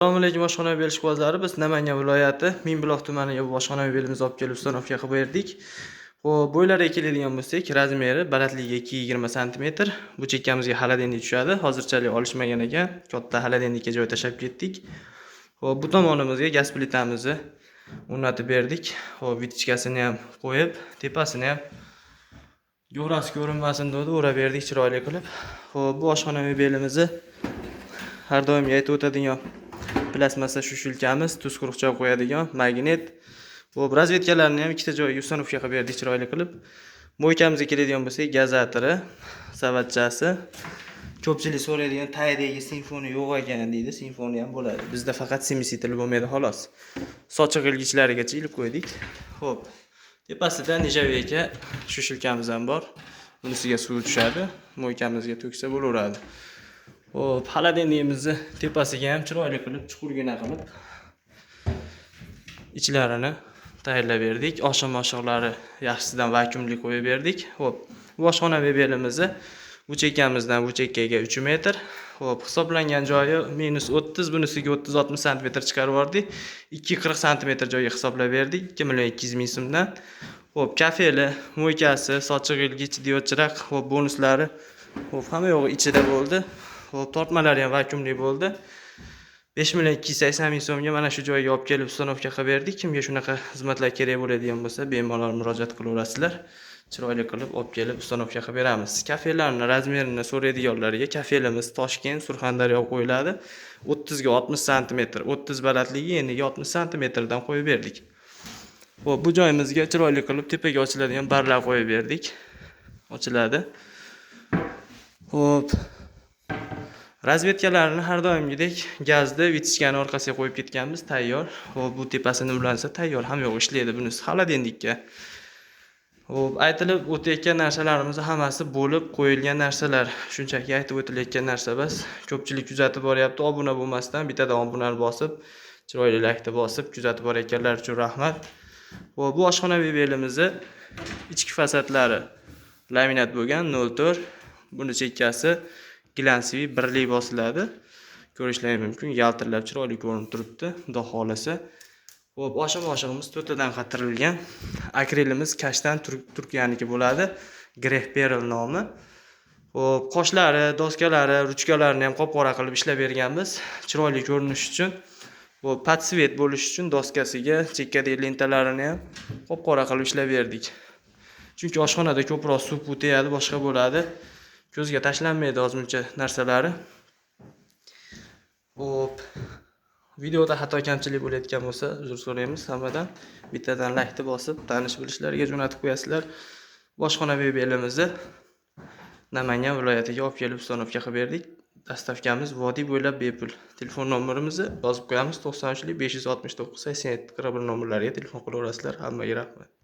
Assalomu alaykum oshxona yo'l ishqibozlari. Biz Namangan viloyati Mingbuloq tumaniga bu oshxona yo'limizni olib kelib ustanovka qilib berdik. Xo'p, bo'ylariga keladigan bo'lsak, razmeri balandligiga 220 sm. Bu chekkamizga xolodilnik tushadi. Hozirchalik olishmagan ekan. Katta xolodilnikka joy tashab ketdik. Xo'p, bu tomonimizga gaz plitamizni o'rnatib berdik. Xo'p, vitichkasini ham qo'yib, tepasini ham yo'rasi ko'rinmasin deb o'rab berdik chiroyli qilib. Xo'p, bu oshxona yo'limizni har doim aytib o'tadigan plasmassa shushilkamiz, tuz quruqcha qo'yadigan magnet. Bu razvedkalarni ham ikkita joyga ustanovka qilib berdik chiroyli qilib. Mo'ykamizga keladigan bo'lsak, gazatori, savatchasi. Ko'pchilik so'raydigan taydagi simfoniya yo'q ekan deydi. Simfoniya ham bo'ladi. Bizda faqat semisetl bo'lmaydi xolos. Sochiq ilgichlarigacha ilib qo'ydik. Xo'p. Tepasida nijaveyka shushilkamiz ham bor. Bunisiga suv tushadi. Mo'ykamizga to'ksa bo'laveradi. Xo'p, xolodilnikimizni tepasiga ham chiroyli qilib, chuqurgina qilib ichlarini tayyorlab berdik. Oshiq-moshiqlari yaxshisidan vakuumli qo'yib berdik. Xo'p, bu oshxona mebelimizni bu chekkamizdan bu chekkaga 3 metr. Xo'p, hisoblangan joyi -30, bunisiga 30-60 sm chiqarib yubordik. 240 sm joyga hisoblab berdik. 2.200.000 so'mdan. Xo'p, kafeli, mo'ykasi, sochiq ilgich, diodchiroq, xo'p, bonuslari, xo'p, hamma yo'g'i ichida bo'ldi. Xo'p, tortmalari ham vakuumli bo'ldi. 5.280.000 so'mga mana shu joyga olib kelib ustanovka qilib berdik. Kimga shunaqa xizmatlar kerak bo'ladigan bo'lsa, bemalol murojaat qilaverasizlar. Chiroyli qilib olib kelib ustanovka qilib beramiz. Kafelarning razmerini so'raydiganlarga kafelimiz Toshkent, Surxondaryo qo'yiladi. 30 ga 60 sm, 30 balandligi, eniga 60 sm dan qo'yib berdik. Xo'p, bu joyimizga chiroyli qilib tepaga ochiladigan barlar qo'yib berdik. Ochiladi. Xo'p, razvedkalarni har doimgidek gazda vitichkani orqasiga qo'yib ketganmiz, tayyor. Xo'p, bu tepasini ulansa tayyor, ham yo'q ishlaydi bunisi xolodilnikka. Xo'p, aytilib o'tayotgan narsalarimiz hammasi bo'lib qo'yilgan narsalar. Shunchaki aytib o'tilayotgan narsa bas. Ko'pchilik kuzatib boryapti, obuna bo'lmasdan bittadan obunani bosib, chiroyli laykni bosib kuzatib borayotganlar uchun rahmat. Xo'p, bu oshxona mebelimizni ichki fasadlari laminat bo'lgan 04. Buni chekkasi glansiy birlik bosiladi. Ko'rishlaringiz mumkin, yaltirlab chiroyli ko'rinib turibdi, xudo xolasa. Xo'p, oshiq-moshiqimiz to'tadan qatirilgan. Akrilimiz kashtan Turkiyaniki bo'ladi. Greh Perl nomi. Xo'p, qoshlari, doskalari, ruchkalarini ham qop-qora qilib ishlab berganmiz. Chiroyli ko'rinish uchun. Bu patsvet bo'lish uchun doskasiga chekkadagi lentalarini ham qop-qora qilib ishlab berdik. Chunki oshxonada ko'proq suv o'tayadi, boshqa bo'ladi. Ko'zga tashlanmaydi ozmuncha narsalari. Xo'p, videoda xato kamchilik bo'layotgan bo'lsa, uzr so'raymiz hammadan. Bittadan laykni bosib, tanish bilishlarga jo'natib qo'yasizlar. Boshxona mebelimizni Namangan viloyatiga olib kelib ustanovka qilib berdik. Dastavkamiz vodiy bo'ylab bepul. Telefon nomerimizni yozib qo'yamiz: 93 569 87 41 nomerlariga telefon qilaverasizlar. Hammaga rahmat.